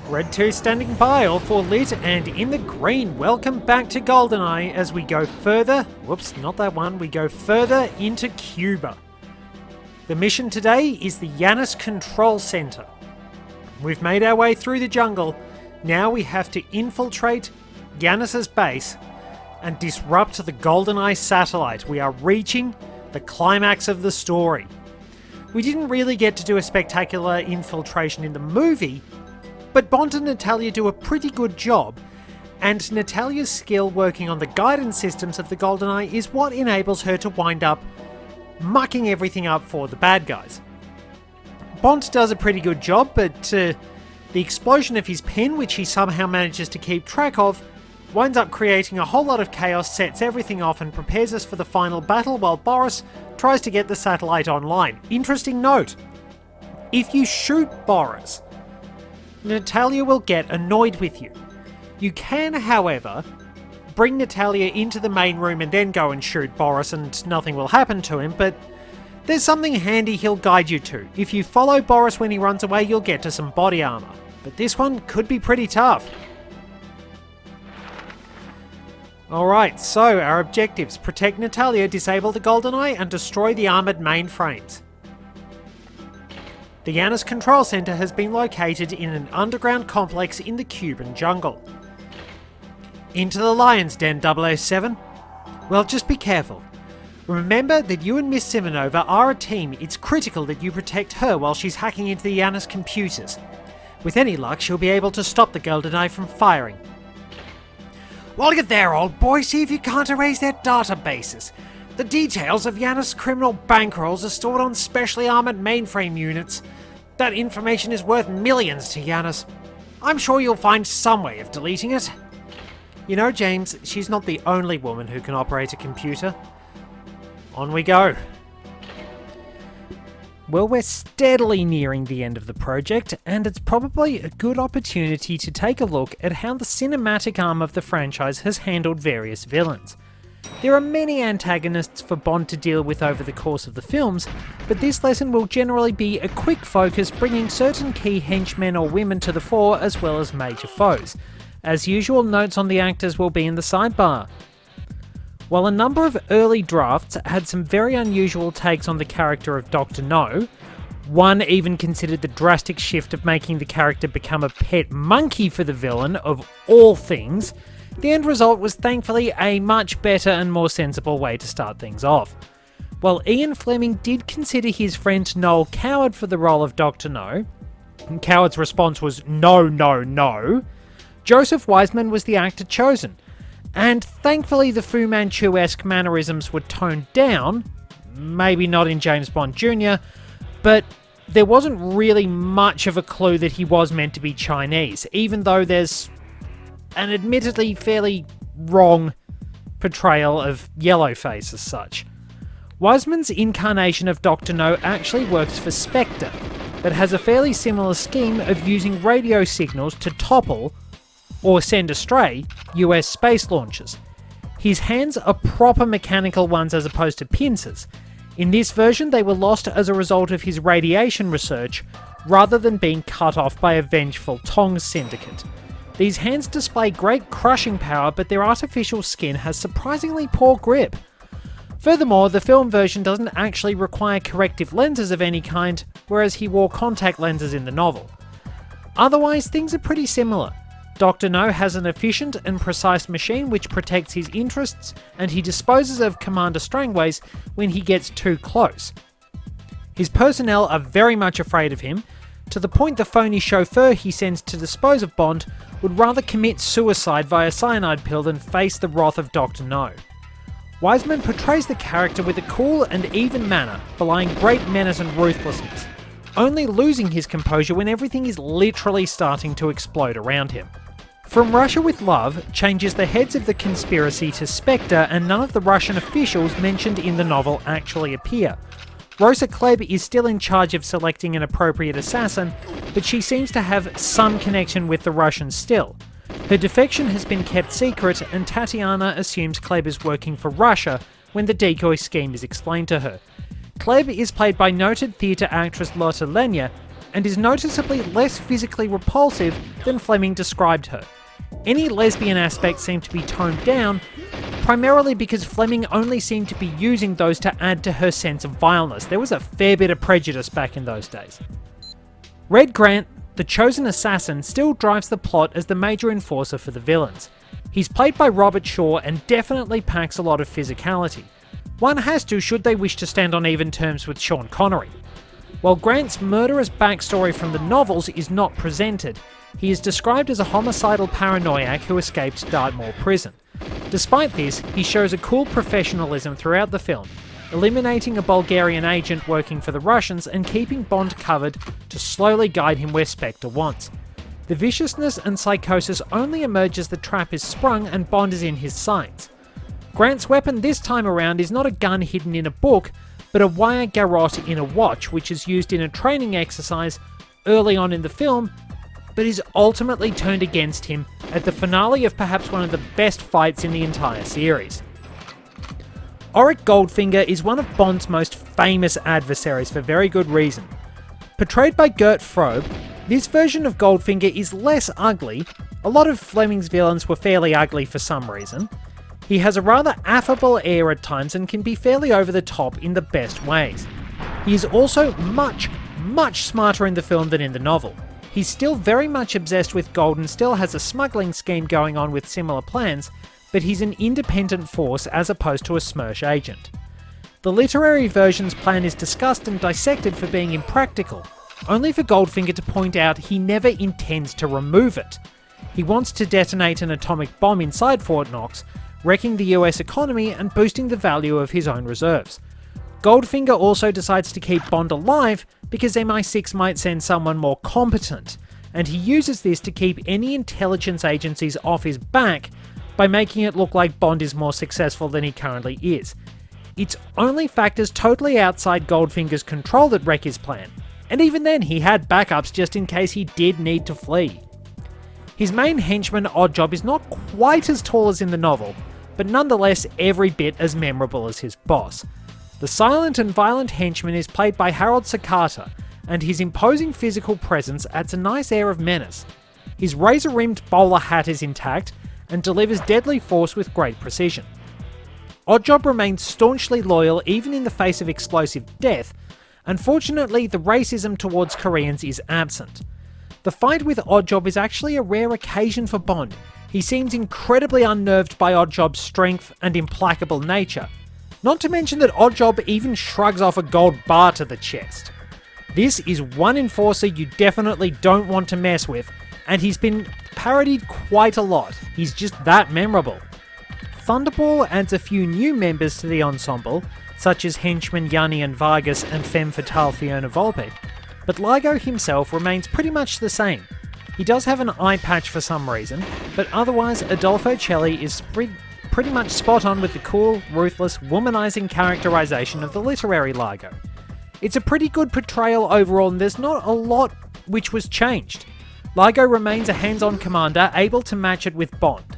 Red 2 standing by, all 4 lit and in the green. Welcome back to GoldenEye as we go further, whoops, not that one, we go further into Cuba. The mission today is the Janus Control Center. We've made our way through the jungle, now we have to infiltrate Janus's base and disrupt the GoldenEye satellite. We are reaching the climax of the story. We didn't really get to do a spectacular infiltration in the movie, but Bond and Natalia do a pretty good job, and Natalia's skill working on the guidance systems of the GoldenEye is what enables her to wind up mucking everything up for the bad guys. Bond does a pretty good job, but the explosion of his pen, which he somehow manages to keep track of, winds up creating a whole lot of chaos, sets everything off and prepares us for the final battle while Boris tries to get the satellite online. Interesting note, if you shoot Boris, Natalia will get annoyed with you. You can, however, bring Natalia into the main room and then go and shoot Boris and nothing will happen to him, but there's something handy he'll guide you to. If you follow Boris when he runs away, you'll get to some body armor, but this one could be pretty tough. Alright, so our objectives: protect Natalia, disable the GoldenEye, and destroy the armoured mainframes. The Janus Control Center has been located in an underground complex in the Cuban jungle. Into the Lion's Den, 007? Well, just be careful. Remember that you and Miss Simonova are a team. It's critical that you protect her while she's hacking into the Janus computers. With any luck, she'll be able to stop the GoldenEye from firing. While you're there, old boy, see if you can't erase their databases. The details of Janus criminal bankrolls are stored on specially armoured mainframe units. That information is worth millions to Janus. I'm sure you'll find some way of deleting it. You know, James, she's not the only woman who can operate a computer. On we go. Well, we're steadily nearing the end of the project, and it's probably a good opportunity to take a look at how the cinematic arm of the franchise has handled various villains. There are many antagonists for Bond to deal with over the course of the films, but this lesson will generally be a quick focus, bringing certain key henchmen or women to the fore as well as major foes. As usual, notes on the actors will be in the sidebar. While a number of early drafts had some very unusual takes on the character of Dr. No, one even considered the drastic shift of making the character become a pet monkey for the villain, of all things, the end result was thankfully a much better and more sensible way to start things off. While Ian Fleming did consider his friend Noel Coward for the role of Dr. No, and Coward's response was no, no, no, Joseph Wiseman was the actor chosen. And thankfully the Fu Manchu-esque mannerisms were toned down, maybe not in James Bond Jr., but there wasn't really much of a clue that he was meant to be Chinese, even though there's an admittedly fairly wrong portrayal of Yellowface as such. Wiseman's incarnation of Dr. No actually works for Spectre, but has a fairly similar scheme of using radio signals to topple or send astray US space launches. His hands are proper mechanical ones as opposed to pincers. In this version, they were lost as a result of his radiation research, rather than being cut off by a vengeful Tongs syndicate. These hands display great crushing power, but their artificial skin has surprisingly poor grip. Furthermore, the film version doesn't actually require corrective lenses of any kind, whereas he wore contact lenses in the novel. Otherwise, things are pretty similar. Dr. No has an efficient and precise machine which protects his interests, and he disposes of Commander Strangways when he gets too close. His personnel are very much afraid of him, to the point the phony chauffeur he sends to dispose of Bond would rather commit suicide via cyanide pill than face the wrath of Dr. No. Wiseman portrays the character with a cool and even manner, belying great menace and ruthlessness, only losing his composure when everything is literally starting to explode around him. From Russia with Love changes the heads of the conspiracy to Spectre, and none of the Russian officials mentioned in the novel actually appear. Rosa Klebb is still in charge of selecting an appropriate assassin, but she seems to have some connection with the Russians still. Her defection has been kept secret, and Tatiana assumes Klebb is working for Russia when the decoy scheme is explained to her. Klebb is played by noted theatre actress Lotte Lenya, and is noticeably less physically repulsive than Fleming described her. Any lesbian aspects seem to be toned down, primarily because Fleming only seemed to be using those to add to her sense of vileness. There was a fair bit of prejudice back in those days. Red Grant, the chosen assassin, still drives the plot as the major enforcer for the villains. He's played by Robert Shaw and definitely packs a lot of physicality. One has to should they wish to stand on even terms with Sean Connery. While Grant's murderous backstory from the novels is not presented, he is described as a homicidal paranoiac who escaped Dartmoor prison. Despite this, he shows a cool professionalism throughout the film, eliminating a Bulgarian agent working for the Russians and keeping Bond covered to slowly guide him where Spectre wants. The viciousness and psychosis only emerge as the trap is sprung and Bond is in his sights. Grant's weapon this time around is not a gun hidden in a book, but a wire garrote in a watch, which is used in a training exercise early on in the film, but is ultimately turned against him at the finale of perhaps one of the best fights in the entire series. Auric Goldfinger is one of Bond's most famous adversaries for very good reason. Portrayed by Gert Frobe, this version of Goldfinger is less ugly. A lot of Fleming's villains were fairly ugly for some reason. He has a rather affable air at times and can be fairly over the top in the best ways. He is also much smarter in the film than in the novel. He's still very much obsessed with gold and still has a smuggling scheme going on with similar plans, but he's an independent force as opposed to a SMERSH agent. The literary version's plan is discussed and dissected for being impractical, only for Goldfinger to point out he never intends to remove it. He wants to detonate an atomic bomb inside Fort Knox, wrecking the US economy and boosting the value of his own reserves. Goldfinger also decides to keep Bond alive because MI6 might send someone more competent, and he uses this to keep any intelligence agencies off his back by making it look like Bond is more successful than he currently is. It's only factors totally outside Goldfinger's control that wreck his plan, and even then he had backups just in case he did need to flee. His main henchman Oddjob is not quite as tall as in the novel, but nonetheless every bit as memorable as his boss. The silent and violent henchman is played by Harold Sakata, and his imposing physical presence adds a nice air of menace. His razor-rimmed bowler hat is intact, and delivers deadly force with great precision. Oddjob remains staunchly loyal even in the face of explosive death. Unfortunately, the racism towards Koreans is absent. The fight with Oddjob is actually a rare occasion for Bond. He seems incredibly unnerved by Oddjob's strength and implacable nature. Not to mention that Oddjob even shrugs off a gold bar to the chest. This is one enforcer you definitely don't want to mess with, and he's been parodied quite a lot. He's just that memorable. Thunderball adds a few new members to the ensemble, such as henchmen Yanni and Vargas and femme fatale Fiona Volpe, but Largo himself remains pretty much the same. He does have an eye patch for some reason, but otherwise Adolfo Celli is pretty much spot on with the cool, ruthless, womanizing characterization of the literary Largo. It's a pretty good portrayal overall, and there's not a lot which was changed. Largo remains a hands-on commander, able to match it with Bond.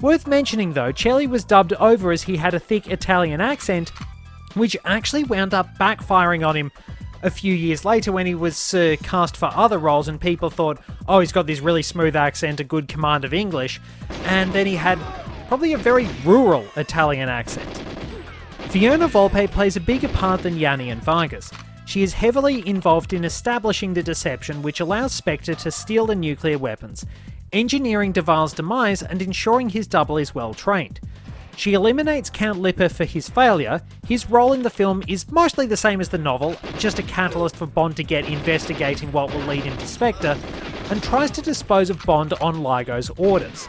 Worth mentioning though, Celli was dubbed over as he had a thick Italian accent, which actually wound up backfiring on him a few years later when he was cast for other roles and people thought, oh, he's got this really smooth accent, a good command of English, and then he had probably a very rural Italian accent. Fiona Volpe plays a bigger part than Yanni and Vargas. She is heavily involved in establishing the deception which allows Spectre to steal the nuclear weapons, engineering Duvall's demise and ensuring his double is well trained. She eliminates Count Lipper for his failure. His role in the film is mostly the same as the novel, just a catalyst for Bond to get investigating what will lead him to Spectre, and tries to dispose of Bond on Largo's orders.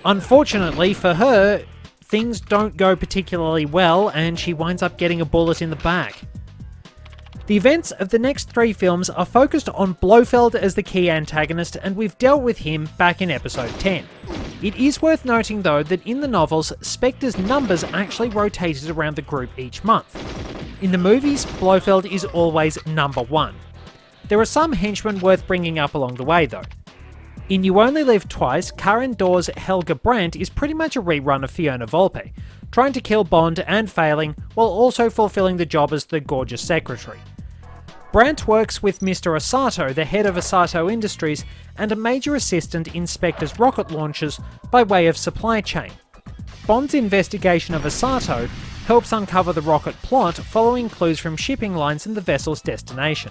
Unfortunately for her, things don't go particularly well and she winds up getting a bullet in the back. The events of the next 3 films are focused on Blofeld as the key antagonist, and we've dealt with him back in episode 10. It is worth noting though that in the novels, Spectre's numbers actually rotated around the group each month. In the movies, Blofeld is always number 1. There are some henchmen worth bringing up along the way though. In You Only Live Twice, Karen Dor's Helga Brandt is pretty much a rerun of Fiona Volpe, trying to kill Bond and failing, while also fulfilling the job as the gorgeous secretary. Brandt works with Mr. Osato, the head of Osato Industries, and a major assistant in Spectre's rocket launches by way of supply chain. Bond's investigation of Osato helps uncover the rocket plot following clues from shipping lines and the vessel's destination.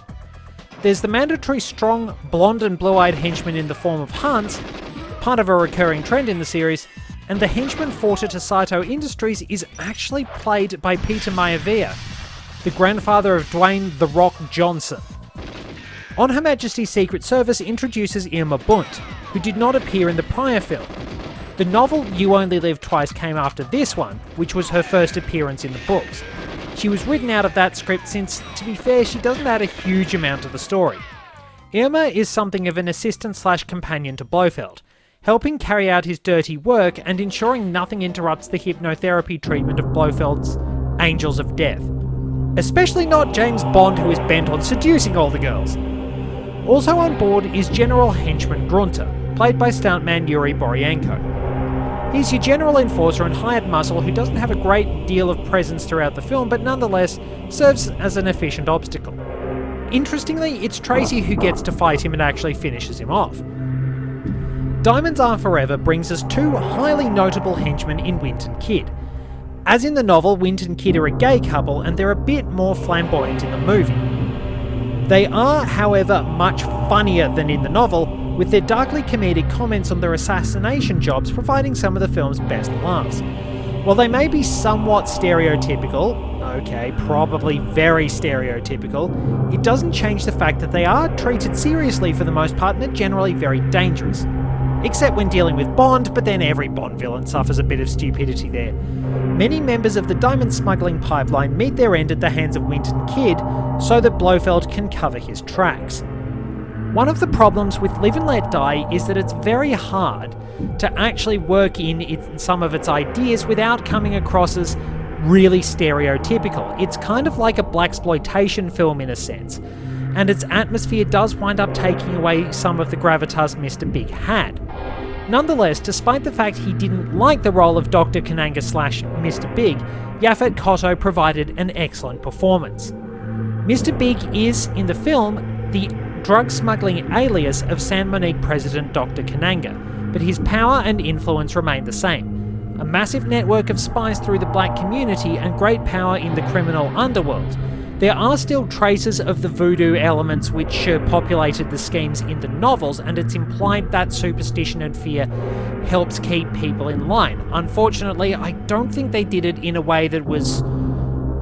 There's the mandatory strong, blonde and blue-eyed henchman in the form of Hans, part of a recurring trend in the series, and the henchman fought at Osato Industries is actually played by Peter Maivia, the grandfather of Dwayne "The Rock" Johnson. On Her Majesty's Secret Service introduces Irma Bunt, who did not appear in the prior film. The novel You Only Live Twice came after this one, which was her first appearance in the books. She was written out of that script since, to be fair, she doesn't add a huge amount to the story. Irma is something of an assistant/companion to Blofeld, helping carry out his dirty work and ensuring nothing interrupts the hypnotherapy treatment of Blofeld's Angels of Death. Especially not James Bond, who is bent on seducing all the girls. Also on board is General Henchman Grunter, played by stuntman Yuri Boryenko. He's your general enforcer and hired muscle who doesn't have a great deal of presence throughout the film, but nonetheless serves as an efficient obstacle. Interestingly, it's Tracy who gets to fight him and actually finishes him off. Diamonds Are Forever brings us two highly notable henchmen in Wint and Kidd. As in the novel, Wint and Kidd are a gay couple and they're a bit more flamboyant in the movie. They are, however, much funnier than in the novel, with their darkly comedic comments on their assassination jobs providing some of the film's best laughs. While they may be somewhat stereotypical, okay, probably very stereotypical, it doesn't change the fact that they are treated seriously for the most part and are generally very dangerous. Except when dealing with Bond, but then every Bond villain suffers a bit of stupidity there. Many members of the diamond smuggling pipeline meet their end at the hands of Wint and Kidd so that Blofeld can cover his tracks. One of the problems with Live and Let Die is that it's very hard to actually work in some of its ideas without coming across as really stereotypical. It's kind of like a blaxploitation film in a sense, and its atmosphere does wind up taking away some of the gravitas Mr. Big had. Nonetheless, despite the fact he didn't like the role of Dr. Kananga / Mr. Big, Yaphet Kotto provided an excellent performance. Mr. Big is, in the film, the drug smuggling alias of San Monique President Dr. Kananga, but his power and influence remain the same. A massive network of spies through the black community and great power in the criminal underworld. There are still traces of the voodoo elements which populated the schemes in the novels, and it's implied that superstition and fear helps keep people in line. Unfortunately, I don't think they did it in a way that was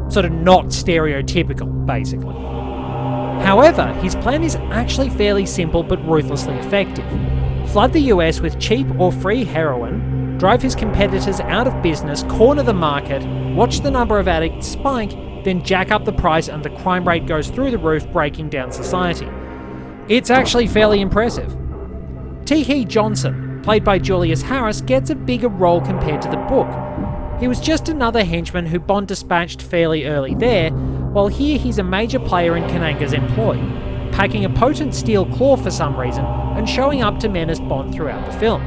sort of not stereotypical, basically. However, his plan is actually fairly simple but ruthlessly effective. Flood the US with cheap or free heroin, drive his competitors out of business, corner the market, watch the number of addicts spike, then jack up the price and the crime rate goes through the roof, breaking down society. It's actually fairly impressive. T.H. Johnson, played by Julius Harris, gets a bigger role compared to the book. He was just another henchman who Bond dispatched fairly early there, while here he's a major player in Kananga's employ, packing a potent steel claw for some reason and showing up to menace Bond throughout the film.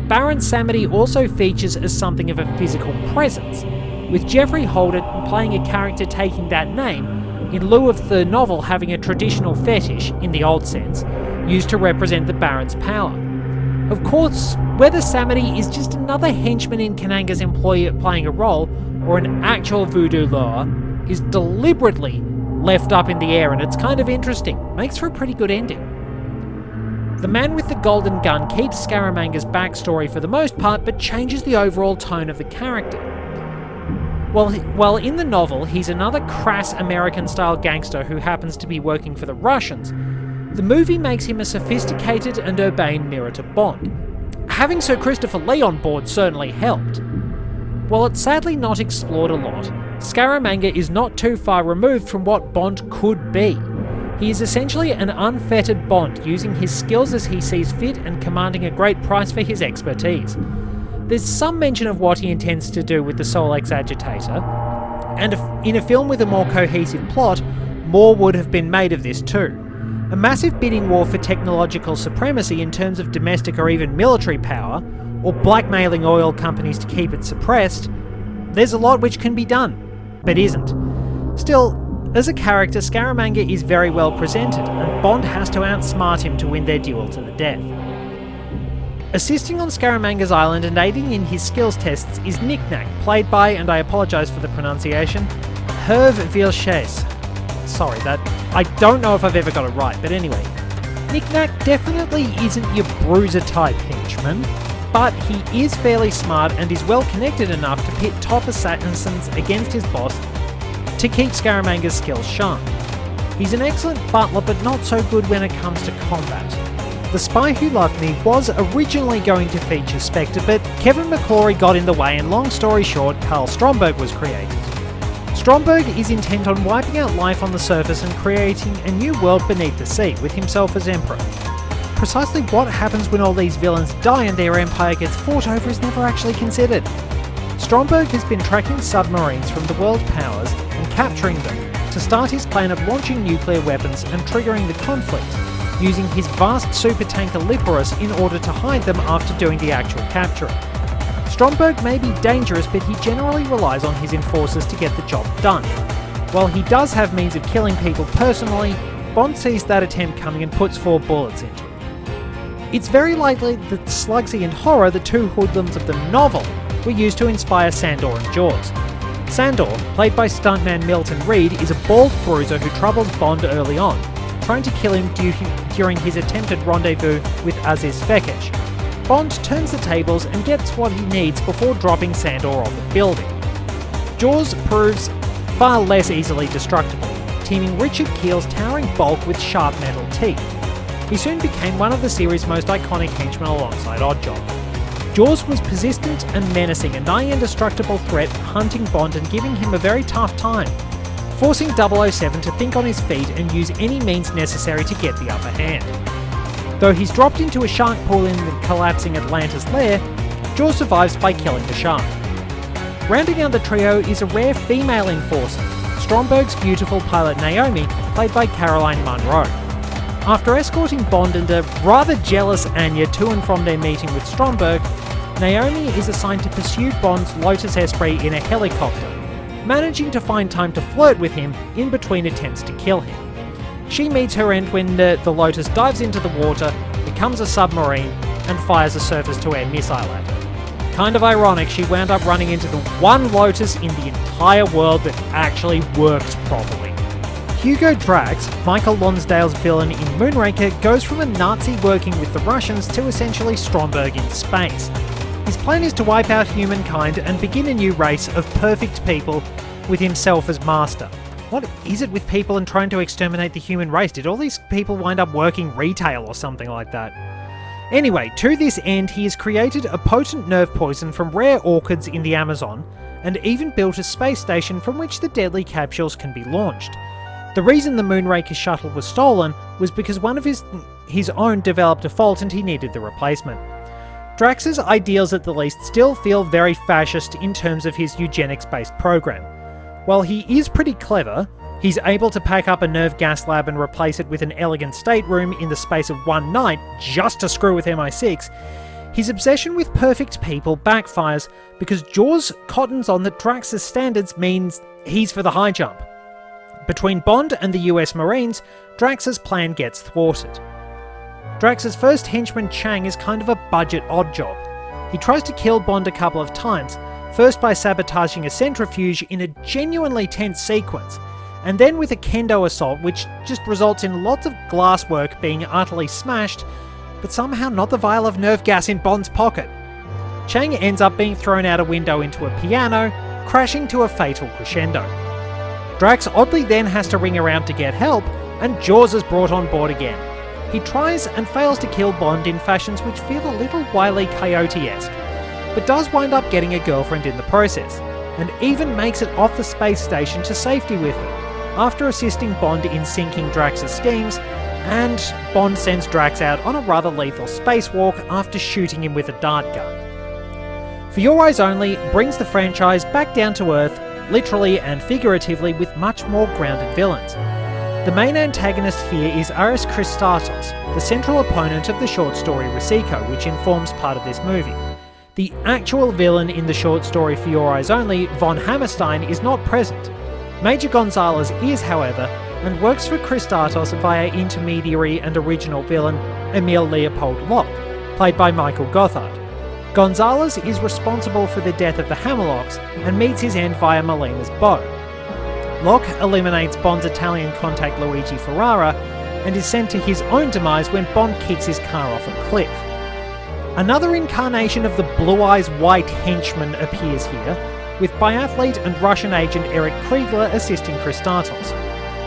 Baron Samedi also features as something of a physical presence, with Geoffrey Holder playing a character taking that name, in lieu of the novel having a traditional fetish, in the old sense, used to represent the Baron's power. Of course, whether Samedi is just another henchman in Kananga's employ playing a role, or an actual voodoo lure, is deliberately left up in the air, and it's kind of interesting. Makes for a pretty good ending. The Man with the Golden Gun keeps Scaramanga's backstory for the most part, but changes the overall tone of the character. While in the novel, he's another crass American-style gangster who happens to be working for the Russians, the movie makes him a sophisticated and urbane mirror to Bond. Having Sir Christopher Lee on board certainly helped. While it's sadly not explored a lot, Scaramanga is not too far removed from what Bond could be. He is essentially an unfettered Bond, using his skills as he sees fit and commanding a great price for his expertise. There's some mention of what he intends to do with the Solex agitator, and in a film with a more cohesive plot, more would have been made of this too. A massive bidding war for technological supremacy in terms of domestic or even military power, or blackmailing oil companies to keep it suppressed. There's a lot which can be done, but isn't. Still, As a character, Scaramanga is very well presented, and Bond has to outsmart him to win their duel to the death. Assisting on Scaramanga's island and aiding in his skills tests is Knick-Knack, played by, and I apologise for the pronunciation, Hervé Villechaize. Sorry, I don't know if I've ever got it right, but anyway. Knick-Knack definitely isn't your bruiser-type henchman, but he is fairly smart and is well connected enough to pit top assassins against his boss to keep Scaramanga's skills sharp. He's an excellent butler, but not so good when it comes to combat. The Spy Who Loved Me was originally going to feature Spectre, but Kevin McClory got in the way, and long story short, Karl Stromberg was created. Stromberg is intent on wiping out life on the surface and creating a new world beneath the sea, with himself as Emperor. Precisely what happens when all these villains die and their empire gets fought over is never actually considered. Stromberg has been tracking submarines from the world powers and capturing them to start his plan of launching nuclear weapons and triggering the conflict, using his vast supertanker Liparus in order to hide them after doing the actual capturing. Stromberg may be dangerous, but he generally relies on his enforcers to get the job done. While he does have means of killing people personally, Bond sees that attempt coming and puts 4 bullets into it. It's very likely that Slugsy and Horror, the two hoodlums of the novel, were used to inspire Sandor and Jaws. Sandor, played by stuntman Milton Reed, is a bald bruiser who troubles Bond early on, trying to kill him during his attempted rendezvous with Aziz Fekesh. Bond turns the tables and gets what he needs before dropping Sandor off a building. Jaws proves far less easily destructible, teaming Richard Keel's towering bulk with sharp metal teeth. He soon became one of the series' most iconic henchmen alongside Oddjob. Jaws was persistent and menacing, a nigh indestructible threat, hunting Bond and giving him a very tough time, forcing 007 to think on his feet and use any means necessary to get the upper hand. Though he's dropped into a shark pool in the collapsing Atlantis lair, Jaws survives by killing the shark. Rounding out the trio is a rare female enforcer, Stromberg's beautiful pilot Naomi, played by Caroline Munro. After escorting Bond and a rather jealous Anya to and from their meeting with Stromberg, Naomi is assigned to pursue Bond's Lotus Esprit in a helicopter, managing to find time to flirt with him in between attempts to kill him. She meets her end when the Lotus dives into the water, becomes a submarine, and fires a surface-to-air missile at her. Kind of ironic, she wound up running into the one Lotus in the entire world that actually worked properly. Hugo Drax, Michael Lonsdale's villain in Moonraker, goes from a Nazi working with the Russians to essentially Stromberg in space. His plan is to wipe out humankind and begin a new race of perfect people with himself as master. What is it with people and trying to exterminate the human race? Did all these people wind up working retail or something like that? Anyway, to this end, he has created a potent nerve poison from rare orchids in the Amazon, and even built a space station from which the deadly capsules can be launched. The reason the Moonraker shuttle was stolen was because one of his own developed a fault and he needed the replacement. Drax's ideals at the least still feel very fascist in terms of his eugenics-based program. While he is pretty clever, he's able to pack up a nerve gas lab and replace it with an elegant stateroom in the space of one night just to screw with MI6, his obsession with perfect people backfires because Jaws cottons on that Drax's standards means he's for the high jump. Between Bond and the US Marines, Drax's plan gets thwarted. Drax's first henchman Chang is kind of a budget oddjob. He tries to kill Bond a couple of times, first by sabotaging a centrifuge in a genuinely tense sequence, and then with a kendo assault which just results in lots of glasswork being utterly smashed, but somehow not the vial of nerve gas in Bond's pocket. Chang ends up being thrown out a window into a piano, crashing to a fatal crescendo. Drax oddly then has to ring around to get help, and Jaws is brought on board again. He tries and fails to kill Bond in fashions which feel a little Wile E. Coyote-esque, but does wind up getting a girlfriend in the process, and even makes it off the space station to safety with her, after assisting Bond in sinking Drax's schemes, and Bond sends Drax out on a rather lethal spacewalk after shooting him with a dart gun. For Your Eyes Only brings the franchise back down to earth, literally and figuratively, with much more grounded villains. The main antagonist here is Aris Christatos, the central opponent of the short story Rosico, which informs part of this movie. The actual villain in the short story For Your Eyes Only, von Hammerstein, is not present. Major Gonzalez is, however, and works for Kristatos via intermediary and original villain Emil Leopold Locke, played by Michael Gothard. Gonzalez is responsible for the death of the Hammerlocks and meets his end via Melina's bow. Locke eliminates Bond's Italian contact Luigi Ferrara and is sent to his own demise when Bond kicks his car off a cliff. Another incarnation of the Blue Eyes White henchman appears here, with biathlete and Russian agent Eric Kriegler assisting Kristatos.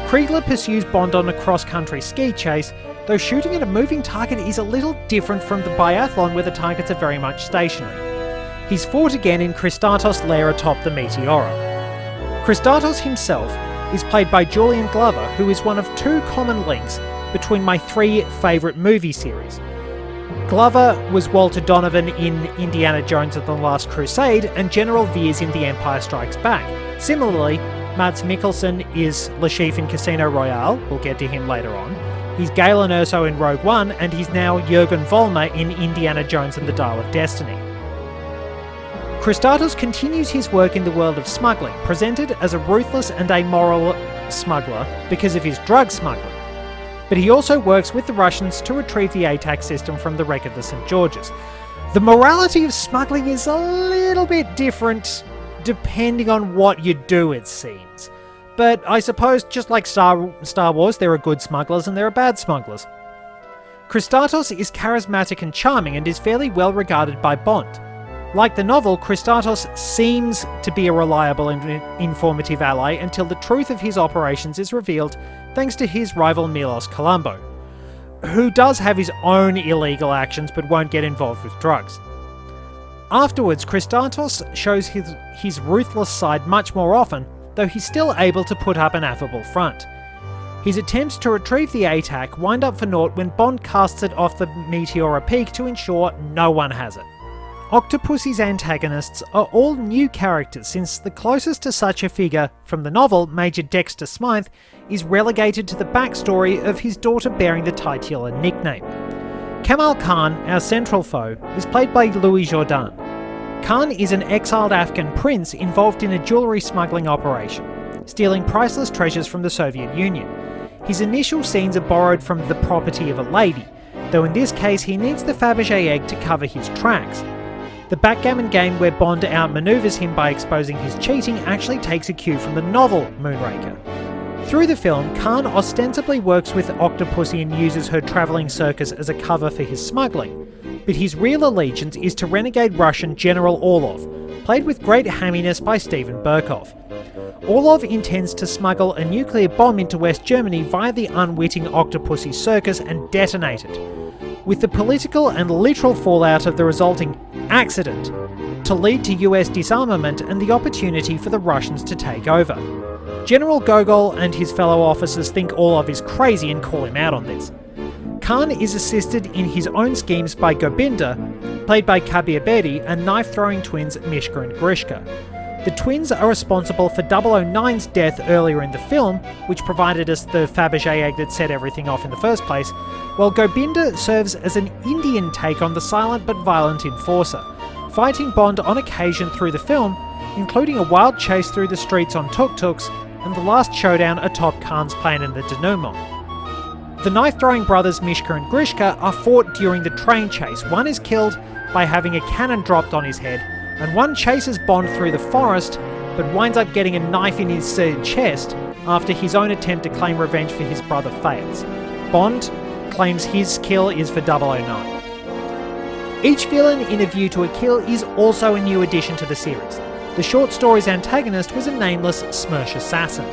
Kriegler pursues Bond on a cross-country ski chase, though shooting at a moving target is a little different from the biathlon where the targets are very much stationary. He's fought again in Kristatos' lair atop the Meteora. Kristatos himself is played by Julian Glover, who is one of two common links between my three favourite movie series. Glover was Walter Donovan in Indiana Jones and the Last Crusade and General Veers in The Empire Strikes Back. Similarly, Mads Mikkelsen is Le Chiffre in Casino Royale, we'll get to him later on. He's Galen Erso in Rogue One, and he's now Jürgen Vollmer in Indiana Jones and the Dial of Destiny. Kristatos continues his work in the world of smuggling, presented as a ruthless and amoral smuggler because of his drug smuggling. But he also works with the Russians to retrieve the ATAC system from the wreck of the St. George's. The morality of smuggling is a little bit different depending on what you do, it seems. But I suppose, just like Star Wars, there are good smugglers and there are bad smugglers. Kristatos is charismatic and charming and is fairly well regarded by Bond. Like the novel, Kristatos seems to be a reliable and informative ally until the truth of his operations is revealed thanks to his rival Milos Colombo, who does have his own illegal actions but won't get involved with drugs. Afterwards, Kristatos shows his ruthless side much more often, though he's still able to put up an affable front. His attempts to retrieve the ATAC wind up for naught when Bond casts it off the Meteora Peak to ensure no one has it. Octopussy's antagonists are all new characters, since the closest to such a figure from the novel, Major Dexter Smythe, is relegated to the backstory of his daughter bearing the titular nickname. Kamal Khan, our central foe, is played by Louis Jourdan. Khan is an exiled Afghan prince involved in a jewellery smuggling operation, stealing priceless treasures from the Soviet Union. His initial scenes are borrowed from the property of a lady, though in this case he needs the Fabergé egg to cover his tracks. The backgammon game where Bond outmaneuvers him by exposing his cheating actually takes a cue from the novel Moonraker. Through the film, Khan ostensibly works with Octopussy and uses her travelling circus as a cover for his smuggling, but his real allegiance is to renegade Russian General Orlov, played with great hamminess by Steven Berkoff. Orlov intends to smuggle a nuclear bomb into West Germany via the unwitting Octopussy circus and detonate it, with the political and literal fallout of the resulting accident to lead to US disarmament and the opportunity for the Russians to take over. General Gogol and his fellow officers think Orlov is crazy and call him out on this. Khan is assisted in his own schemes by Gobinda, played by Kabir Bedi, and knife-throwing twins Mishka and Grishka. The twins are responsible for 009's death earlier in the film, which provided us the Fabergé egg that set everything off in the first place, while Gobinda serves as an Indian take on the silent but violent enforcer, fighting Bond on occasion through the film, including a wild chase through the streets on tuk-tuks and the last showdown atop Khan's plane in the denouement. The knife-throwing brothers Mishka and Grishka are fought during the train chase. One is killed by having a cannon dropped on his head, and one chases Bond through the forest, but winds up getting a knife in his chest after his own attempt to claim revenge for his brother fails. Bond claims his kill is for 009. Each villain in A View to a Kill is also a new addition to the series. The short story's antagonist was a nameless Smersh assassin.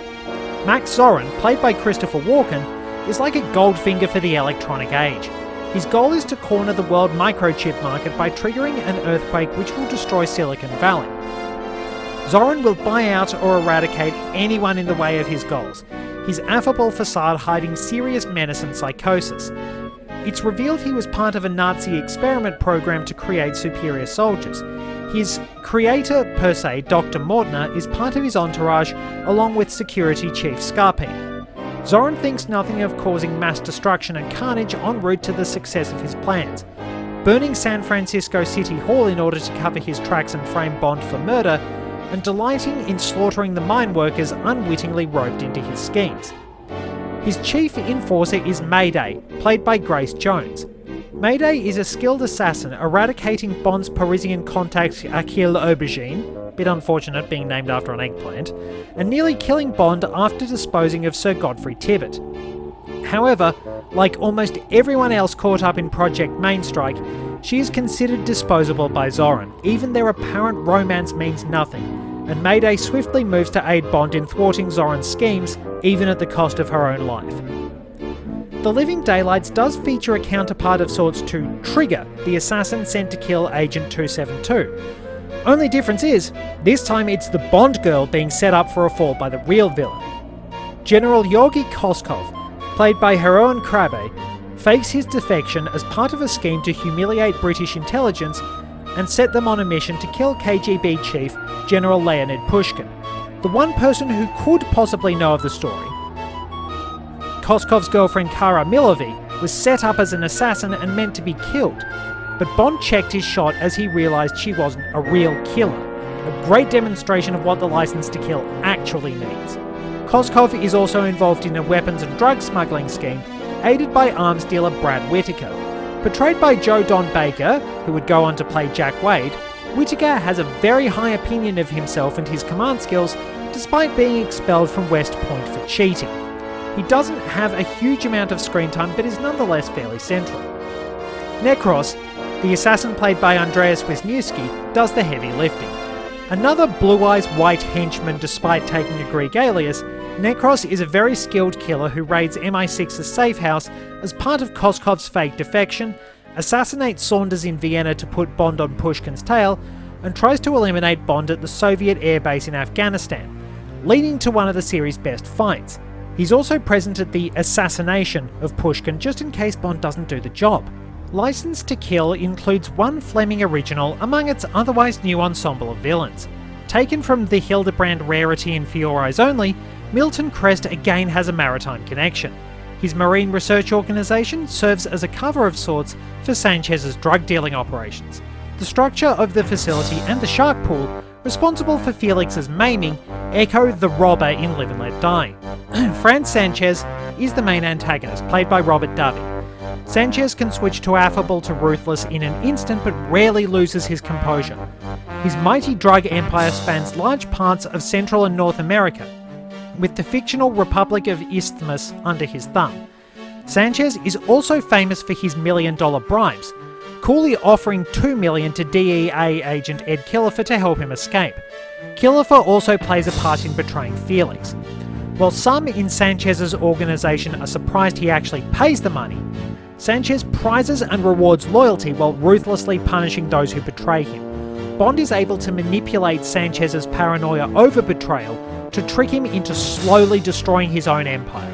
Max Zorin, played by Christopher Walken, is like a Goldfinger for the electronic age. His goal is to corner the world microchip market by triggering an earthquake which will destroy Silicon Valley. Zorin will buy out or eradicate anyone in the way of his goals, his affable facade hiding serious menace and psychosis. It's revealed he was part of a Nazi experiment program to create superior soldiers. His creator, per se, Dr. Mortner, is part of his entourage, along with security chief Scarpine. Zorin thinks nothing of causing mass destruction and carnage en route to the success of his plans. Burning San Francisco City Hall in order to cover his tracks and frame Bond for murder and delighting in slaughtering the mine workers unwittingly roped into his schemes. His chief enforcer is Mayday, played by Grace Jones. Mayday is a skilled assassin eradicating Bond's Parisian contact Achille Aubergine, bit unfortunate being named after an eggplant, and nearly killing Bond after disposing of Sir Godfrey Tibbett. However, like almost everyone else caught up in Project Mainstrike, she is considered disposable by Zorin. Even their apparent romance means nothing, and Mayday swiftly moves to aid Bond in thwarting Zorin's schemes, even at the cost of her own life. The Living Daylights does feature a counterpart of sorts to Trigger, the assassin sent to kill Agent 272. Only difference is, this time it's the Bond girl being set up for a fall by the real villain. General Georgy Koskov, played by Heroen Krabbe, fakes his defection as part of a scheme to humiliate British intelligence and set them on a mission to kill KGB chief General Leonid Pushkin, the one person who could possibly know of the story. Koskov's girlfriend Kara Milovy was set up as an assassin and meant to be killed, but Bond checked his shot as he realised she wasn't a real killer, a great demonstration of what the license to kill actually means. Koskov is also involved in a weapons and drug smuggling scheme, aided by arms dealer Brad Whitaker. Portrayed by Joe Don Baker, who would go on to play Jack Wade, Whitaker has a very high opinion of himself and his command skills, despite being expelled from West Point for cheating. He doesn't have a huge amount of screen time, but is nonetheless fairly central. Necros, the assassin played by Andreas Wisniewski, does the heavy lifting. Another blue-eyes white henchman despite taking a Greek alias, Necros is a very skilled killer who raids MI6's safe house as part of Koskov's fake defection, assassinates Saunders in Vienna to put Bond on Pushkin's tail, and tries to eliminate Bond at the Soviet airbase in Afghanistan, leading to one of the series' best fights. He's also present at the assassination of Pushkin just in case Bond doesn't do the job. License to Kill includes one Fleming original among its otherwise new ensemble of villains. Taken from the Hildebrand rarity in For Your Eyes Only, Milton Crest again has a maritime connection. His marine research organisation serves as a cover of sorts for Sanchez's drug dealing operations. The structure of the facility and the shark pool, responsible for Felix's maiming, echo the robber in Live and Let Die. Franz Sanchez is the main antagonist, played by Robert Davi. Sanchez can switch to affable to ruthless in an instant, but rarely loses his composure. His mighty drug empire spans large parts of Central and North America, with the fictional Republic of Isthmus under his thumb. Sanchez is also famous for his $1 million bribes, coolly offering $2 million to DEA agent Ed Killefer to help him escape. Killefer also plays a part in betraying Felix. While some in Sanchez's organisation are surprised he actually pays the money, Sanchez prizes and rewards loyalty while ruthlessly punishing those who betray him. Bond is able to manipulate Sanchez's paranoia over betrayal to trick him into slowly destroying his own empire.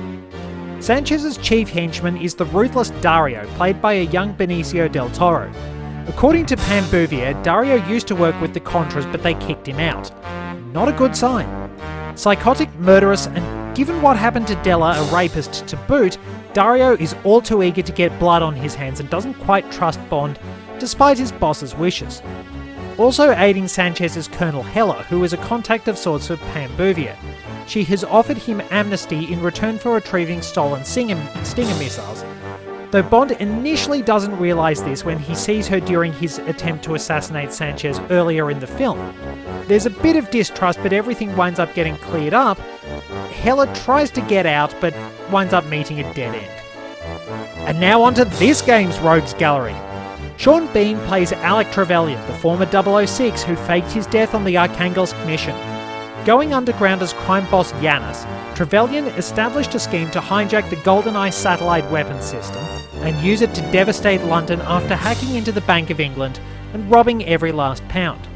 Sanchez's chief henchman is the ruthless Dario, played by a young Benicio del Toro. According to Pam Bouvier, Dario used to work with the Contras, but they kicked him out. Not a good sign. Psychotic, murderous, and given what happened to Della, a rapist, to boot, Dario is all too eager to get blood on his hands and doesn't quite trust Bond, despite his boss's wishes. Also aiding Sanchez is Colonel Heller, who is a contact of sorts for Pam Bouvier. She has offered him amnesty in return for retrieving stolen Stinger missiles, though Bond initially doesn't realise this when he sees her during his attempt to assassinate Sanchez earlier in the film. There's a bit of distrust, but everything winds up getting cleared up. Heller tries to get out, but winds up meeting a dead end. And now onto this game's Rogues Gallery. Sean Bean plays Alec Trevelyan, the former 006 who faked his death on the Arkhangelsk mission. Going underground as crime boss Yanis, Trevelyan established a scheme to hijack the GoldenEye satellite weapons system and use it to devastate London after hacking into the Bank of England and robbing every last pound.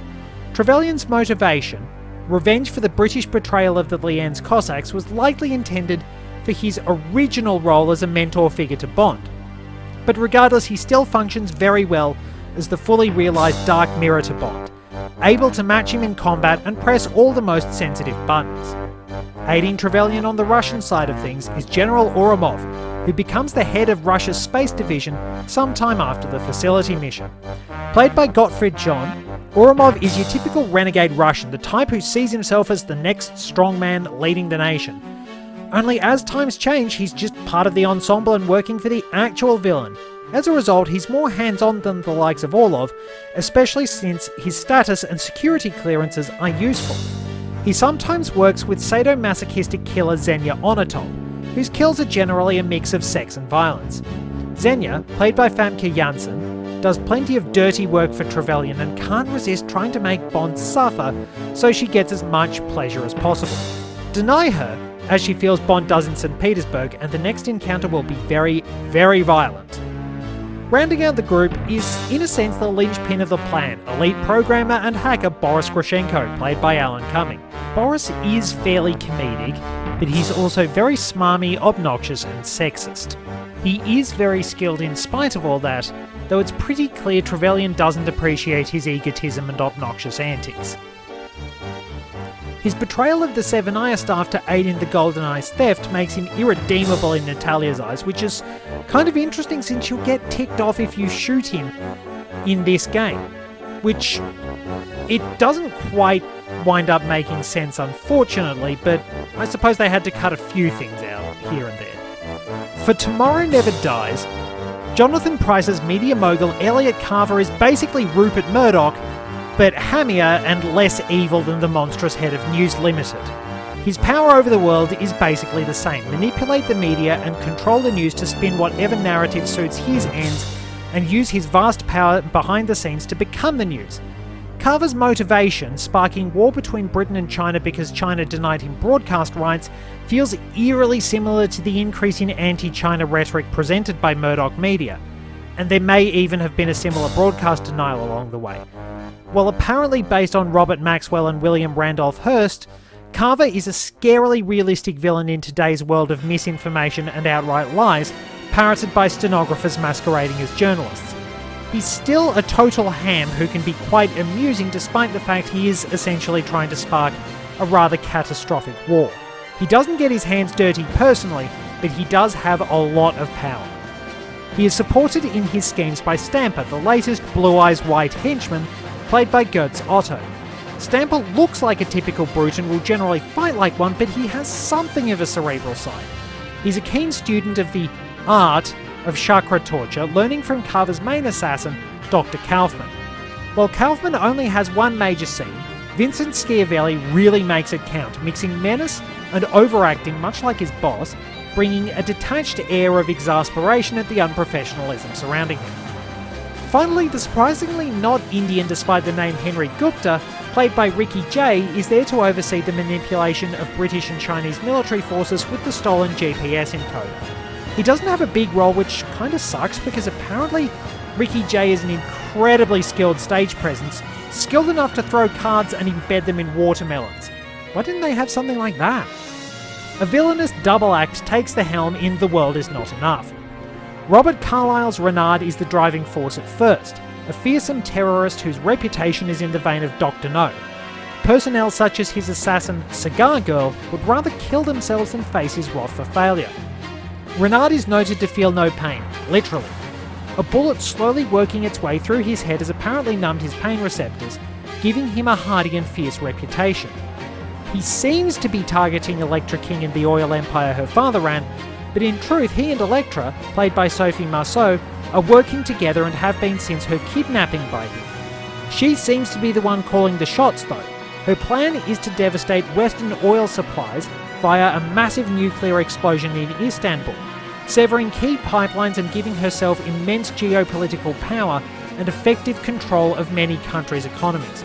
Trevelyan's motivation, revenge for the British betrayal of the Lienz Cossacks, was likely intended for his original role as a mentor figure to Bond. But regardless, he still functions very well as the fully realised dark mirror to Bond, able to match him in combat and press all the most sensitive buttons. Aiding Trevelyan on the Russian side of things is General Ourumov, who becomes the head of Russia's space division sometime after the facility mission. Played by Gottfried John, Ourumov is your typical renegade Russian, the type who sees himself as the next strongman leading the nation. Only as times change, he's just part of the ensemble and working for the actual villain. As a result, he's more hands-on than the likes of Orlov, especially since his status and security clearances are useful. He sometimes works with sadomasochistic killer Xenia Onatol, whose kills are generally a mix of sex and violence. Xenia, played by Famke Janssen, does plenty of dirty work for Trevelyan and can't resist trying to make Bond suffer so she gets as much pleasure as possible. Deny her, as she feels Bond does in St. Petersburg, and the next encounter will be very, very violent. Rounding out the group is, in a sense, the linchpin of the plan, elite programmer and hacker Boris Grushenko, played by Alan Cumming. Boris is fairly comedic, but he's also very smarmy, obnoxious and sexist. He is very skilled in spite of all that, though it's pretty clear Trevelyan doesn't appreciate his egotism and obnoxious antics. His betrayal of the Seven Eye staff to aid in the GoldenEye's theft makes him irredeemable in Natalia's eyes, which is kind of interesting since you'll get ticked off if you shoot him in this game, which it doesn't quite wind up making sense, unfortunately, but I suppose they had to cut a few things out here and there. For Tomorrow Never Dies, Jonathan Pryce's media mogul Elliot Carver is basically Rupert Murdoch, but hammier and less evil than the monstrous head of News Limited. His power over the world is basically the same: manipulate the media and control the news to spin whatever narrative suits his ends, and use his vast power behind the scenes to become the news. Carver's motivation, sparking war between Britain and China because China denied him broadcast rights, feels eerily similar to the increase in anti-China rhetoric presented by Murdoch Media, and there may even have been a similar broadcast denial along the way. While apparently based on Robert Maxwell and William Randolph Hearst, Carver is a scarily realistic villain in today's world of misinformation and outright lies, parroted by stenographers masquerading as journalists. He's still a total ham who can be quite amusing despite the fact he is essentially trying to spark a rather catastrophic war. He doesn't get his hands dirty personally, but he does have a lot of power. He is supported in his schemes by Stamper, the latest Blue Eyes White henchman, played by Götz Otto. Stamper looks like a typical brute and will generally fight like one, but he has something of a cerebral side. He's a keen student of the art of chakra torture, learning from Carver's main assassin, Dr. Kaufman. While Kaufman only has one major scene, Vincent Schiavelli really makes it count, mixing menace and overacting much like his boss, bringing a detached air of exasperation at the unprofessionalism surrounding him. Finally, the surprisingly not Indian despite the name Henry Gupta, played by Ricky Jay, is there to oversee the manipulation of British and Chinese military forces with the stolen GPS encoder. He doesn't have a big role, which kinda sucks because apparently Ricky Jay is an incredibly skilled stage presence, skilled enough to throw cards and embed them in watermelons. Why didn't they have something like that? A villainous double act takes the helm in The World Is Not Enough. Robert Carlyle's Renard is the driving force at first, a fearsome terrorist whose reputation is in the vein of Dr. No. Personnel such as his assassin, Cigar Girl, would rather kill themselves than face his wrath for failure. Renard is noted to feel no pain, literally. A bullet slowly working its way through his head has apparently numbed his pain receptors, giving him a hardy and fierce reputation. He seems to be targeting Elektra King and the oil empire her father ran, but in truth he and Elektra, played by Sophie Marceau, are working together and have been since her kidnapping by him. She seems to be the one calling the shots though. Her plan is to devastate Western oil supplies via a massive nuclear explosion in Istanbul, severing key pipelines and giving herself immense geopolitical power and effective control of many countries' economies.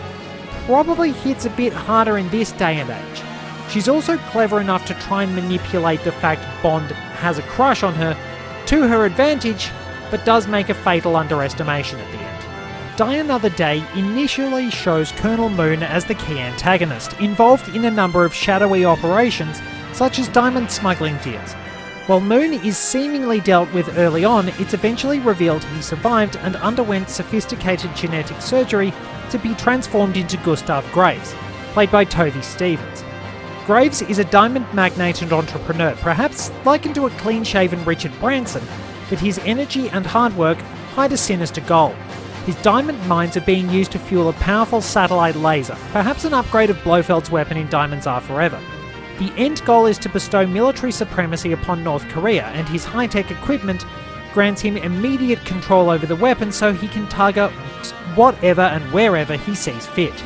Probably hits a bit harder in this day and age. She's also clever enough to try and manipulate the fact Bond has a crush on her to her advantage, but does make a fatal underestimation at the end. Die Another Day initially shows Colonel Moon as the key antagonist, involved in a number of shadowy operations such as diamond smuggling deals. While Moon is seemingly dealt with early on, it's eventually revealed he survived and underwent sophisticated genetic surgery to be transformed into Gustav Graves, played by Tovey Stevens. Graves is a diamond magnate and entrepreneur, perhaps likened to a clean-shaven Richard Branson, but his energy and hard work hide a sinister goal. his diamond mines are being used to fuel a powerful satellite laser, perhaps an upgrade of Blofeld's weapon in Diamonds Are Forever. The end goal is to bestow military supremacy upon North Korea, and his high-tech equipment grants him immediate control over the weapon so he can target whatever and wherever he sees fit.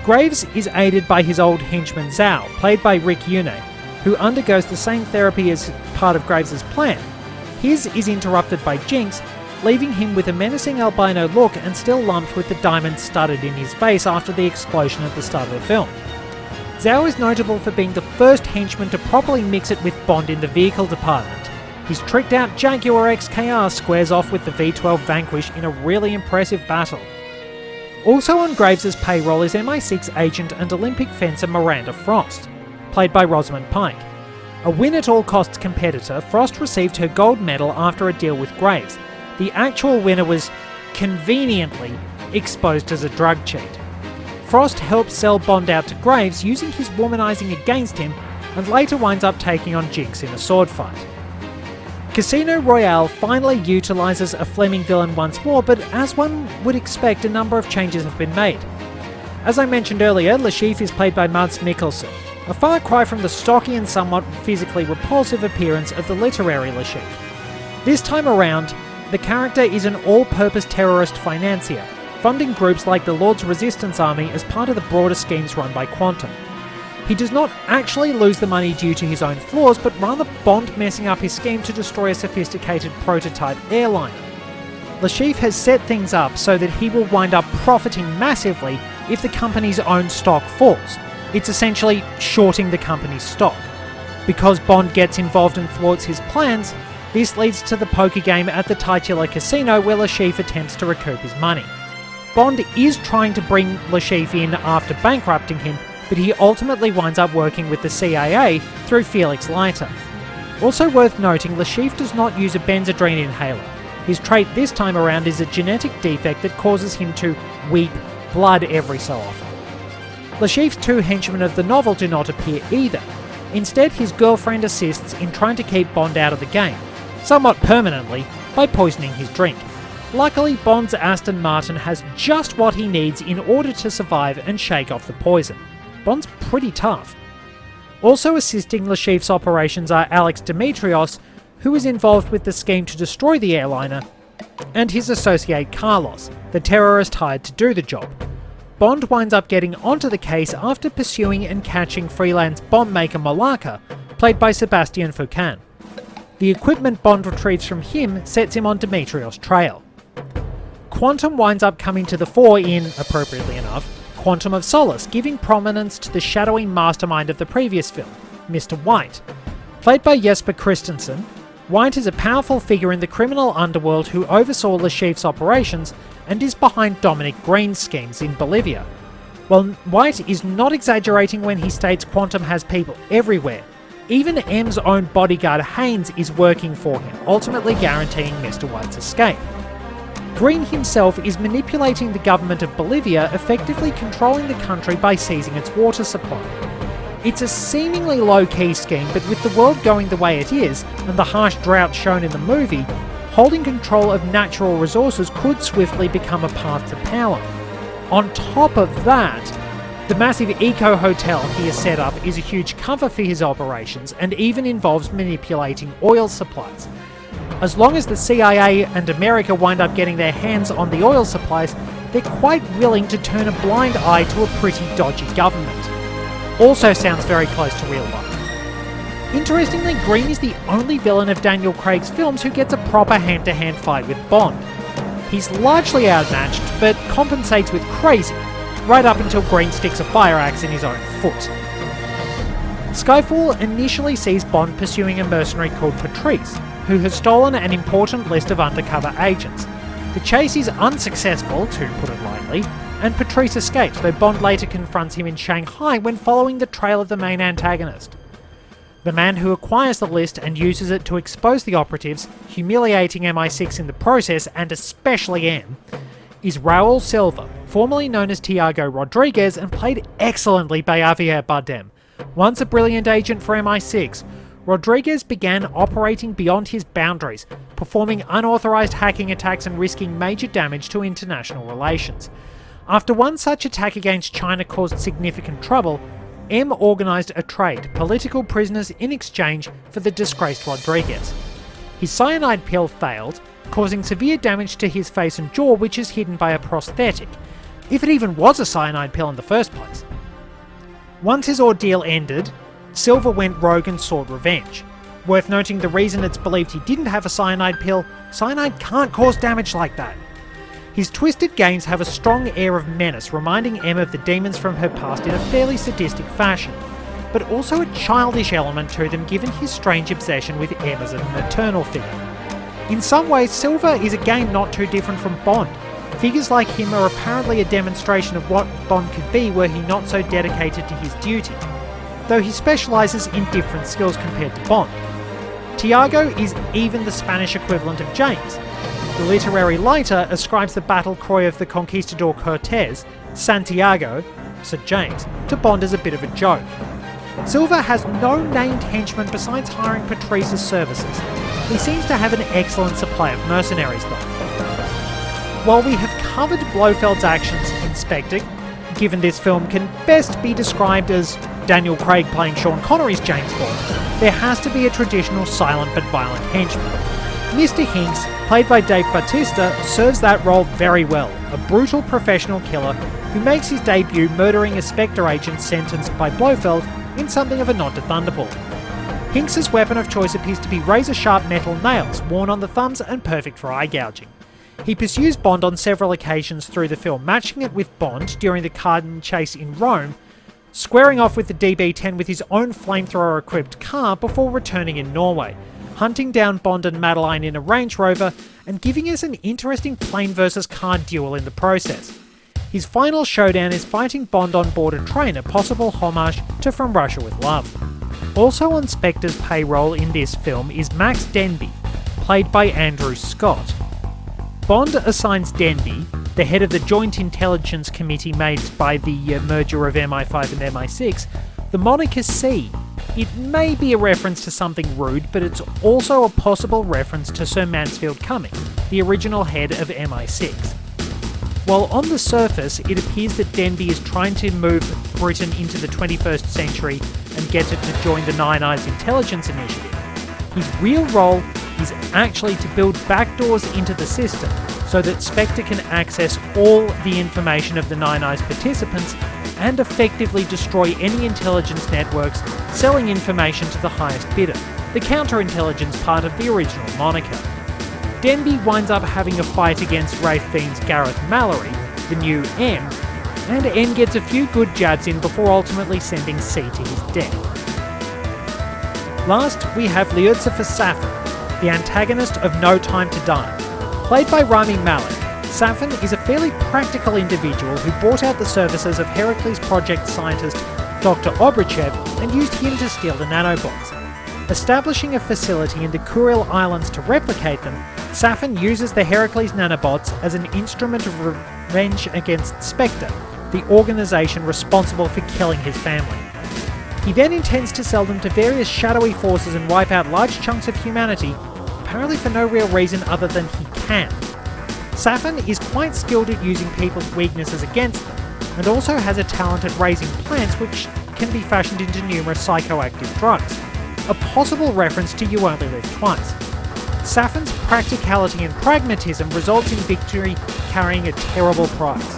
Graves is aided by his old henchman Zhao, played by Rick Yune, who undergoes the same therapy as part of Graves' plan. His is interrupted by Jinx, leaving him with a menacing albino look and still lumped with the diamond studded in his face after the explosion at the start of the film. Zhao is notable for being the first henchman to properly mix it with Bond in the vehicle department. His tricked out Jaguar XKR squares off with the V12 Vanquish in a really impressive battle. Also on Graves' payroll is MI6 agent and Olympic fencer Miranda Frost, played by Rosamund Pike. A win-at-all-costs competitor, Frost received her gold medal after a deal with Graves. The actual winner was conveniently exposed as a drug cheat. Frost helps sell Bond out to Graves using his womanizing against him, and later winds up taking on Jinx in a sword fight. Casino Royale finally utilises a Fleming villain once more, but as one would expect, a number of changes have been made. As I mentioned earlier, Le Chiffre is played by Mads Mikkelsen, a far cry from the stocky and somewhat physically repulsive appearance of the literary Le Chiffre. This time around, the character is an all-purpose terrorist financier, funding groups like the Lord's Resistance Army as part of the broader schemes run by Quantum. He does not actually lose the money due to his own flaws, but rather Bond messing up his scheme to destroy a sophisticated prototype airliner. Le Chiffre has set things up so that he will wind up profiting massively if the company's own stock falls. It's essentially shorting the company's stock. Because Bond gets involved and thwarts his plans, this leads to the poker game at the titular casino where Le Chiffre attempts to recoup his money. Bond is trying to bring Le Chiffre in after bankrupting him, but he ultimately winds up working with the CIA through Felix Leiter. Also worth noting, Le Chiffre does not use a Benzedrine inhaler. His trait this time around is a genetic defect that causes him to weep blood every so often. Le Chiffre's two henchmen of the novel do not appear either. Instead, his girlfriend assists in trying to keep Bond out of the game, somewhat permanently, by poisoning his drink. Luckily, Bond's Aston Martin has just what he needs in order to survive and shake off the poison. Bond's pretty tough. Also assisting Le Chiffre's operations are Alex Dimitrios, who is involved with the scheme to destroy the airliner, and his associate Carlos, the terrorist hired to do the job. Bond winds up getting onto the case after pursuing and catching freelance bomb maker Molaka, played by Sebastian Foucan. The equipment Bond retrieves from him sets him on Dimitrios' trail. Quantum winds up coming to the fore in, appropriately enough, Quantum of Solace, giving prominence to the shadowy mastermind of the previous film, Mr. White. Played by Jesper Christensen, White is a powerful figure in the criminal underworld who oversaw Le Chiffre's operations and is behind Dominic Green's schemes in Bolivia. While White is not exaggerating when he states Quantum has people everywhere, even M's own bodyguard Haynes is working for him, ultimately guaranteeing Mr. White's escape. Green himself is manipulating the government of Bolivia, effectively controlling the country by seizing its water supply. It's a seemingly low-key scheme, but with the world going the way it is, and the harsh drought shown in the movie, holding control of natural resources could swiftly become a path to power. On top of that, the massive eco-hotel he has set up is a huge cover for his operations, and even involves manipulating oil supplies. As long as the CIA and America wind up getting their hands on the oil supplies, they're quite willing to turn a blind eye to a pretty dodgy government. Also sounds very close to real life. Interestingly, Green is the only villain of Daniel Craig's films who gets a proper hand-to-hand fight with Bond. He's largely outmatched, but compensates with crazy, right up until Green sticks a fire axe in his own foot. Skyfall initially sees Bond pursuing a mercenary called Patrice, who has stolen an important list of undercover agents. The chase is unsuccessful, to put it lightly, and Patrice escapes, though Bond later confronts him in Shanghai when following the trail of the main antagonist. The man who acquires the list and uses it to expose the operatives, humiliating MI6 in the process, and especially M, is Raul Silva, formerly known as Tiago Rodriguez and played excellently by Javier Bardem. Once a brilliant agent for MI6, Rodriguez began operating beyond his boundaries, performing unauthorized hacking attacks and risking major damage to international relations. After one such attack against China caused significant trouble, M organised a trade, political prisoners in exchange for the disgraced Rodriguez. His cyanide pill failed, causing severe damage to his face and jaw, which is hidden by a prosthetic, if it even was a cyanide pill in the first place. Once his ordeal ended, Silva went rogue and sought revenge. Worth noting, the reason it's believed he didn't have a cyanide pill: cyanide can't cause damage like that. His twisted games have a strong air of menace, reminding M of the demons from her past in a fairly sadistic fashion, but also a childish element to them given his strange obsession with M as a maternal figure. In some ways, Silva is again not too different from Bond. Figures like him are apparently a demonstration of what Bond could be were he not so dedicated to his duty, though he specialises in different skills compared to Bond. Tiago is even the Spanish equivalent of James. The literary lighter ascribes the battle cry of the conquistador Cortes, Santiago, Sir James, to Bond as a bit of a joke. Silva has no named henchman besides hiring Patrice's services. He seems to have an excellent supply of mercenaries though. While we have covered Blofeld's actions in Spectre, given this film can best be described as Daniel Craig playing Sean Connery's James Bond, there has to be a traditional silent but violent henchman. Mr. Hinks, played by Dave Bautista, serves that role very well, a brutal professional killer who makes his debut murdering a Spectre agent sentenced by Blofeld in something of a nod to Thunderball. Hinks' weapon of choice appears to be razor-sharp metal nails worn on the thumbs and perfect for eye gouging. He pursues Bond on several occasions through the film, matching it with Bond during the car chase in Rome, squaring off with the DB-10 with his own flamethrower-equipped car before returning in Norway, hunting down Bond and Madeline in a Range Rover, and giving us an interesting plane versus car duel in the process. His final showdown is fighting Bond on board a train, a possible homage to From Russia with Love. Also on Spectre's payroll in this film is Max Denby, played by Andrew Scott. Bond assigns Denby, the head of the Joint Intelligence Committee made by the merger of MI5 and MI6, the moniker C. It may be a reference to something rude, but it's also a possible reference to Sir Mansfield Cumming, the original head of MI6. While on the surface, it appears that Denby is trying to move Britain into the 21st century and get it to join the Nine Eyes Intelligence Initiative. His real role is actually to build backdoors into the system so that Spectre can access all the information of the Nine Eyes participants and effectively destroy any intelligence networks selling information to the highest bidder, the counterintelligence part of the original moniker. Denby winds up having a fight against Rafe Fiennes' Gareth Mallory, the new M, and M gets a few good jabs in before ultimately sending C to his death. Last, we have Liuzapha Safin, the antagonist of No Time to Die. Played by Rami Malek, Safin is a fairly practical individual who bought out the services of Heracles project scientist Dr. Obruchev and used him to steal the nanobots. Establishing a facility in the Kuril Islands to replicate them, Safin uses the Heracles nanobots as an instrument of revenge against Spectre, the organisation responsible for killing his family. He then intends to sell them to various shadowy forces and wipe out large chunks of humanity, apparently for no real reason other than he can. Safin is quite skilled at using people's weaknesses against them, and also has a talent at raising plants which can be fashioned into numerous psychoactive drugs, a possible reference to You Only Live Twice. Safin's practicality and pragmatism results in victory carrying a terrible prize.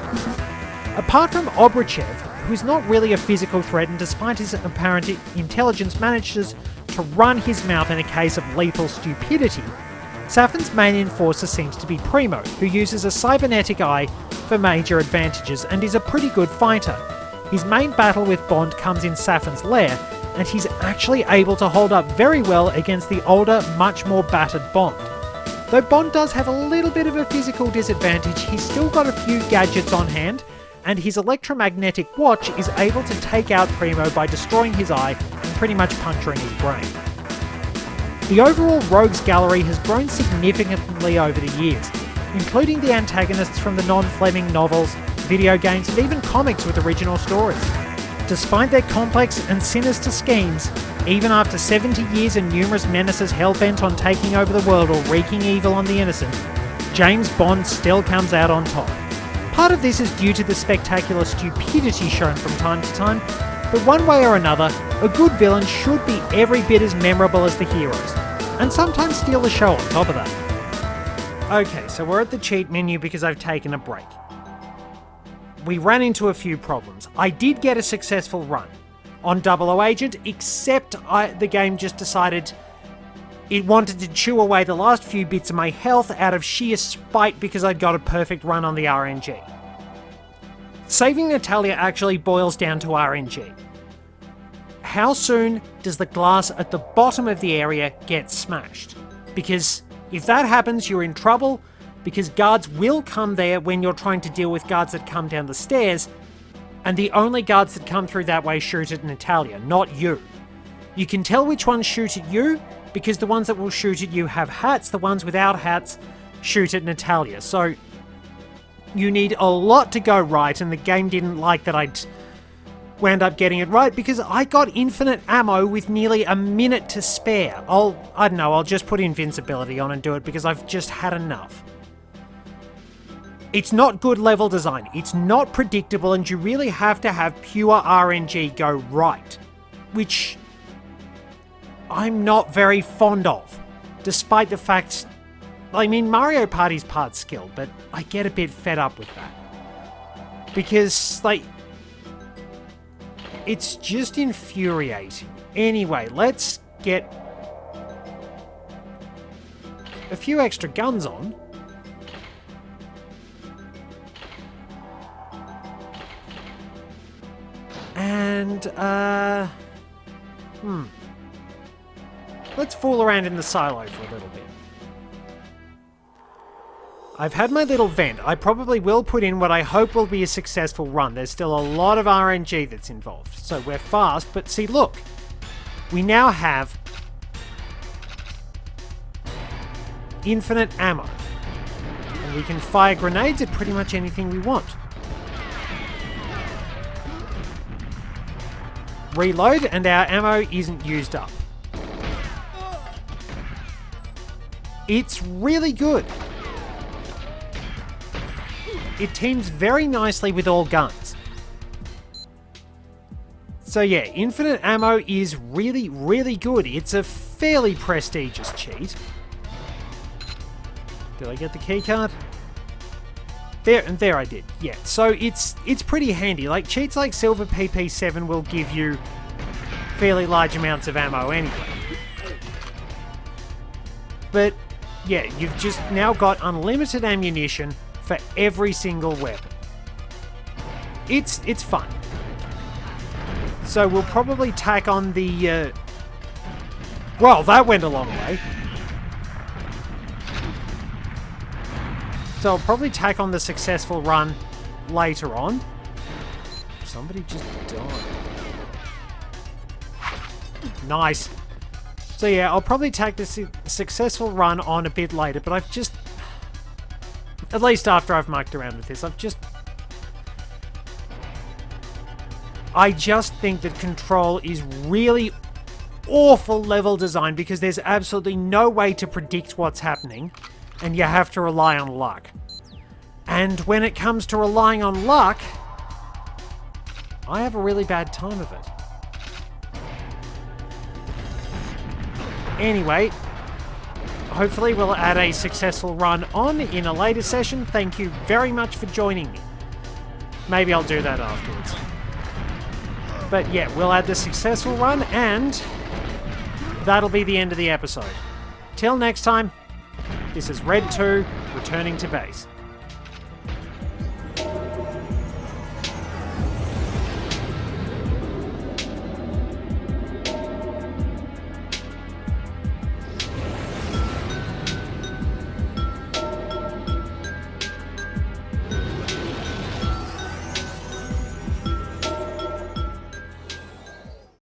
Apart from Obruchev, who is not really a physical threat and despite his apparent intelligence manages to run his mouth in a case of lethal stupidity, Safin's main enforcer seems to be Primo, who uses a cybernetic eye for major advantages and is a pretty good fighter. His main battle with Bond comes in Safin's lair, and he's actually able to hold up very well against the older, much more battered Bond. Though Bond does have a little bit of a physical disadvantage, he's still got a few gadgets on hand, and his electromagnetic watch is able to take out Primo by destroying his eye and pretty much puncturing his brain. The overall rogues gallery has grown significantly over the years, including the antagonists from the non-Fleming novels, video games, and even comics with original stories. Despite their complex and sinister schemes, even after 70 years and numerous menaces hell-bent on taking over the world or wreaking evil on the innocent, James Bond still comes out on top. Part of this is due to the spectacular stupidity shown from time to time, but one way or another, a good villain should be every bit as memorable as the heroes, and sometimes steal the show on top of that. Okay, so we're at the cheat menu because I've taken a break. We ran into a few problems. I did get a successful run on 00 Agent, except the game just decided it wanted to chew away the last few bits of my health out of sheer spite because I'd got a perfect run on the RNG. Saving Natalia actually boils down to RNG. How soon does the glass at the bottom of the area get smashed? Because if that happens, you're in trouble, because guards will come there when you're trying to deal with guards that come down the stairs, and the only guards that come through that way shoot at Natalia, not you. You can tell which ones shoot at you, because the ones that will shoot at you have hats, the ones without hats shoot at Natalia. So you need a lot to go right, and the game didn't like that I'd wound up getting it right because I got infinite ammo with nearly a minute to spare. I'll just put invincibility on and do it because I've just had enough. It's not good level design, it's not predictable, and you really have to have pure RNG go right, which I'm not very fond of, despite the fact, Mario Party's part skill, but I get a bit fed up with that. Because, it's just infuriating. Anyway, let's get a few extra guns on. And, let's fool around in the silo for a little bit. I've had my little vent. I probably will put in what I hope will be a successful run. There's still a lot of RNG that's involved. So we're fast, but see, look. We now have infinite ammo. And we can fire grenades at pretty much anything we want. Reload, and our ammo isn't used up. It's really good. It teams very nicely with all guns. So yeah, infinite ammo is really, really good. It's a fairly prestigious cheat. Did I get the keycard? There I did. Yeah, so it's pretty handy. Cheats like Silver PP7 will give you fairly large amounts of ammo anyway. But yeah, you've just now got unlimited ammunition for every single weapon. It's fun. So we'll probably tack on the... Well, that went a long way. So I'll probably tack on the successful run later on. Somebody just died. Nice. So yeah, I'll probably tack the successful run on a bit later, but I've just... At least after I've mucked around with this, I just think that Control is really awful level design because there's absolutely no way to predict what's happening, and you have to rely on luck. And when it comes to relying on luck, I have a really bad time of it. Anyway, hopefully we'll add a successful run on in a later session. Thank you very much for joining me. Maybe I'll do that afterwards. But yeah, we'll add the successful run and that'll be the end of the episode. Till next time, this is Red 2, returning to base.